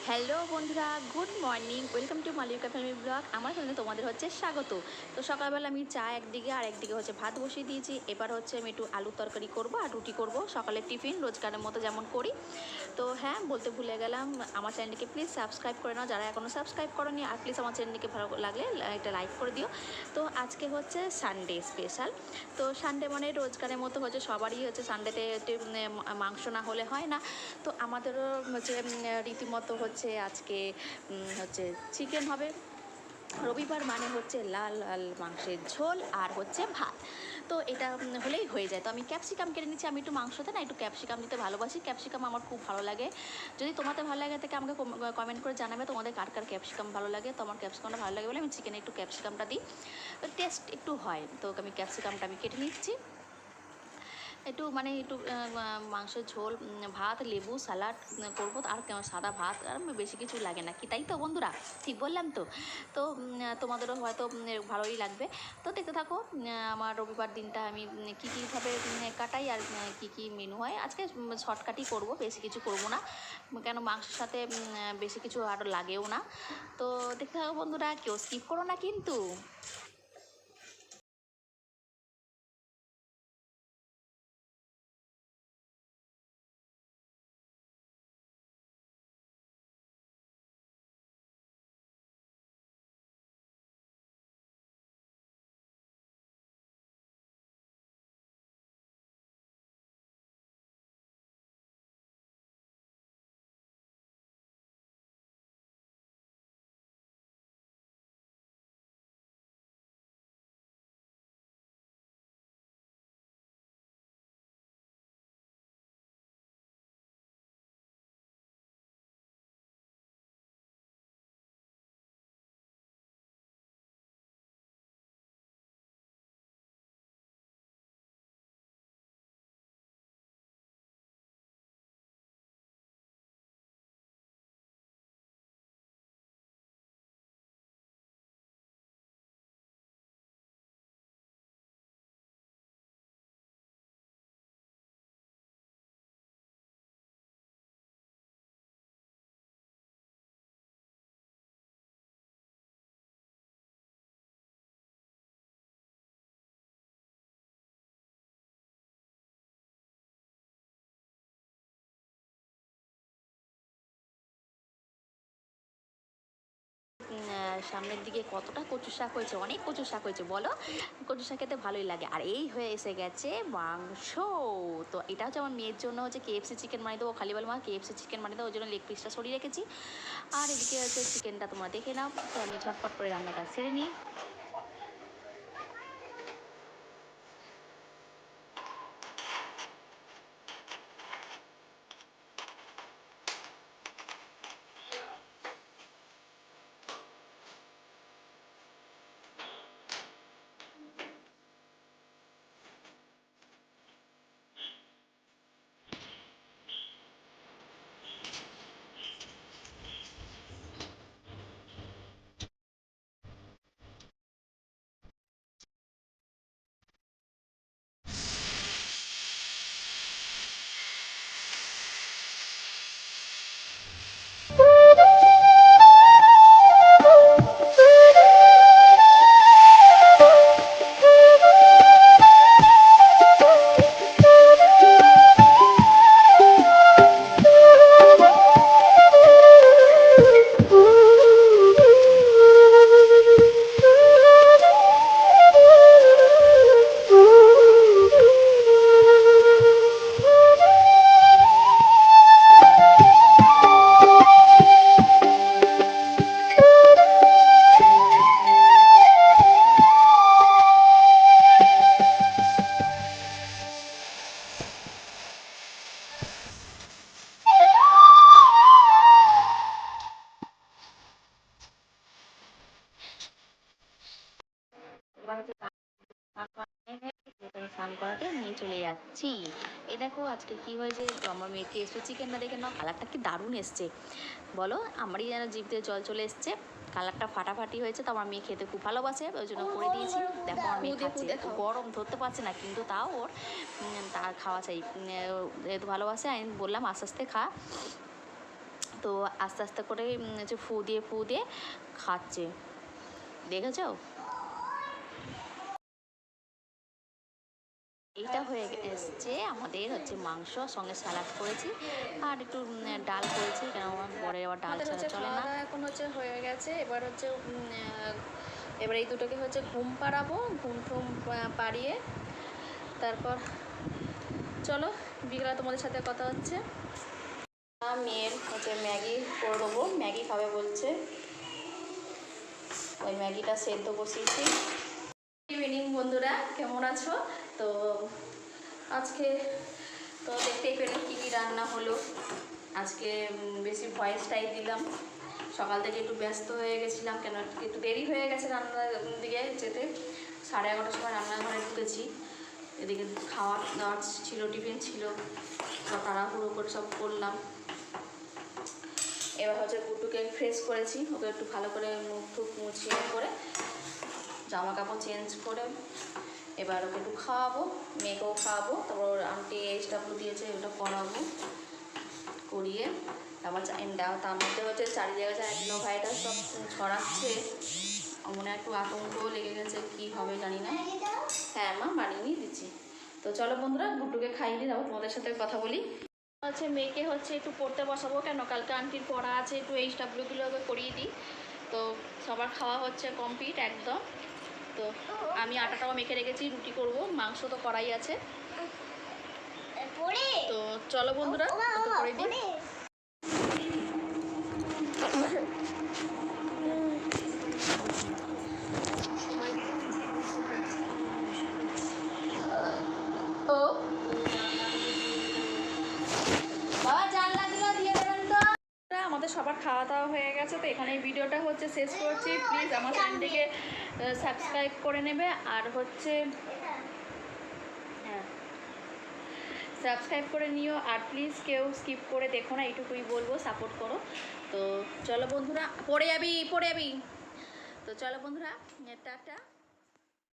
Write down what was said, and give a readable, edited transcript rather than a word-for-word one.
Hello বন্ধুরা, good morning, welcome to Malika family blog. আমার চ্যানেলে তোমাদের হচ্ছে স্বাগত। তো সকালবেলা আমি চা একদিকে আর একদিকে হচ্ছে ভাত বসিয়ে দিয়েছি। এবার হচ্ছে আমি একটু আলুর তরকারি করব আর রুটি করব, সকালের টিফিন রোজকারের মতো যেমন করি। তো হ্যাঁ, বলতে ভুলে গেলাম, আমার চ্যানেলটিকে প্লিজ সাবস্ক্রাইব করে নাও যারা এখনও সাবস্ক্রাইব করোনি, আর প্লিজ আমার চ্যানেলটিকে ভালো লাগলে একটা লাইক করে দিও। তো আজকে হচ্ছে সানডে স্পেশাল। তো সানডে মানে রোজকারের মতো হচ্ছে সবারই হচ্ছে সানডেতে মাংস না হলে হয় না। তো আমাদেরও হচ্ছে রীতিমতো হচ্ছে আজকে হচ্ছে চিকেন হবে। রবিবার মানে হচ্ছে লাল লাল মাংসের ঝোল আর হচ্ছে ভাত। তো এটা হলেই হয়ে যায়। তো আমি ক্যাপসিকাম কেটে নিচ্ছি। আমি একটু মাংসতে না একটু ক্যাপসিকাম দিতে ভালোবাসি, ক্যাপসিকাম আমার খুব ভালো লাগে। যদি তোমাদের ভালো লাগে থাকে আমাকে কমেন্ট করে জানাবে তোমাদের কার কার ক্যাপসিকাম ভালো লাগে। তো আমার ক্যাপসিকামটা ভালো লাগে বলে আমি চিকেনে একটু ক্যাপসিকামটা দিই, টেস্ট একটু হয়। তো আমি ক্যাপসিকামটা আমি কেটে নিচ্ছি। একটু মানে একটু মাংসের ঝোল, ভাত, লেবু, স্যালাড করবো, আর সাদা ভাত, আর বেশি কিছু লাগে না কি, তাই তো বন্ধুরা? ঠিক বললাম তো? তো তোমাদেরও হয়তো ভালোই লাগবে। তো দেখতে থাকো আমার রবিবার দিনটা আমি কী কীভাবে কাটাই আর কী কী মেনু হয়। আজকে শর্টকাটই করব, বেশি কিছু করব না, কেন মাংসের সাথে বেশি কিছু আরও লাগেও না। তো দেখতে থাকো বন্ধুরা, কেউ স্কিপ করো না কিন্তু। সামনের দিকে কতটা কচু শাক হয়েছে, অনেক কচু শাক হয়েছে বলো। কচু শাক খেতে ভালোই লাগে। আর এই হয়ে এসে গেছে মাংস। তো এটা হচ্ছে আমার মেয়ের জন্য হচ্ছে কেএফসি চিকেন বানিয়ে দেবো, খালি বল মা কেএফসি চিকেন বানিয়ে দেবো, ওই জন্য লেগ পিসটা সরিয়ে রেখেছি। আর এদিকে হচ্ছে চিকেনটা তোমরা দেখে নাও। তো আমি ঝটপট করে রান্নাটা সেরে নিই। স্নান করাতে নিয়ে চলে যাচ্ছি। এই দেখো আজকে কি হয়েছে, আমার মেয়েকে এসে চিকেনটা দেখে নাও, কালারটা কি দারুণ এসছে বলো। আমারই যেন জিভ দিয়ে জল চলে এসছে, কালারটা ফাটাফাটি হয়েছে। তো আমার মেয়ে খেতে খুব ভালোবাসে, ওই জন্য করে দিয়েছি। দেখো আমার মেয়ে খাচ্ছে, গরম ধরতে পারছে না কিন্তু তাও ওর তার খাওয়া চাই, যেহেতু ভালোবাসে আমি বললাম আস্তে আস্তে খা। তো আস্তে আস্তে করে হচ্ছে ফু দিয়ে খাচ্ছে, দেখেছো? এইটা হয়ে এসছে আমাদের হচ্ছে মাংস, সঙ্গে স্যালাড করেছি আর একটু ডাল করেছি, কেন আমার বরের আবার ডাল ছাড়া চলে না। এখন হচ্ছে হয়ে গেছে, এবার হচ্ছে এবার এই দুটোকে হচ্ছে ঘুম পাড়াবো, ঘুম টুম পাড়িয়ে তারপর চলো বিকেলে তোমাদের সাথে কথা হচ্ছে। মেয়ের হচ্ছে ম্যাগি করে দেবো, ম্যাগি খাবে বলছে, ওই ম্যাগিটা সেদ্ধ বসিয়েছি। ইভিনিং বন্ধুরা, কেমন আছো? তো আজকে তো দেখতেই পেলে কী কী রান্না হলো। আজকে বেশি ভয়েসটাই দিলাম, সকাল থেকে একটু ব্যস্ত হয়ে গেছিলাম, কেন একটু দেরি হয়ে গেছে রান্নার দিকে যেতে। 11:30টার সময় রান্নাঘরে ঢুকেছি, এদিকে খাওয়া দাওয়া ছিল, টিফিন ছিল, সব তাড়াহুড়ো করে সব করলাম। এবার হচ্ছে গুড্ডুকে ফ্রেশ করেছি, ওকে একটু ভালো করে মুখ টুক মুছিয়ে করে জামা কাপড় চেঞ্জ করে এবার ওকে একটু খাওয়াবো, মেয়েকেও খাওয়াবো, তারপর আন্টি এইচডাব্লিউ দিয়েছে ওটা করাবো, করিয়ে তারপর দেওয়া। তার মধ্যে হচ্ছে চারি জায়গায় অ্যাডেনো ভাইরাস সব ছড়াচ্ছে, মনে একটু আতঙ্কও লেগে গেছে, কী হবে জানি না। হ্যাঁ মা, বানিয়ে নিয়ে দিচ্ছি। তো চলো বন্ধুরা, গুড্ডুকে খাইয়ে দিই, তারপর তোমাদের সাথে কথা বলি। হচ্ছে মেয়েকে হচ্ছে একটু পড়তে বসাবো, কেন কালকে আন্টির পড়া আছে, একটু এইচডাব্লিউগুলো করিয়ে দিই। তো সবার খাওয়া হচ্ছে কমপ্লিট একদম। তো আমি আটাটাও মেখে রেখেছি, রুটি করব, মাংস তো করাই আছে। তো চলো বন্ধুরা, করে দিই। আমাদের সবার খাওয়া দাওয়া হয়ে গেছে, তো এখানে এই ভিডিওটা হচ্ছে শেষ করছি। প্লিজ আমার চ্যানেলটিকে সাবস্ক্রাইব করে নেবে, আর হচ্ছে হ্যাঁ সাবস্ক্রাইব করে নিও, আর প্লিজ কেউ স্কিপ করে দেখো না, এইটুকুই বলবো, সাপোর্ট করো। তো চলো বন্ধুরা, পড়ে যাবি। তো চলো বন্ধুরা, টাটা।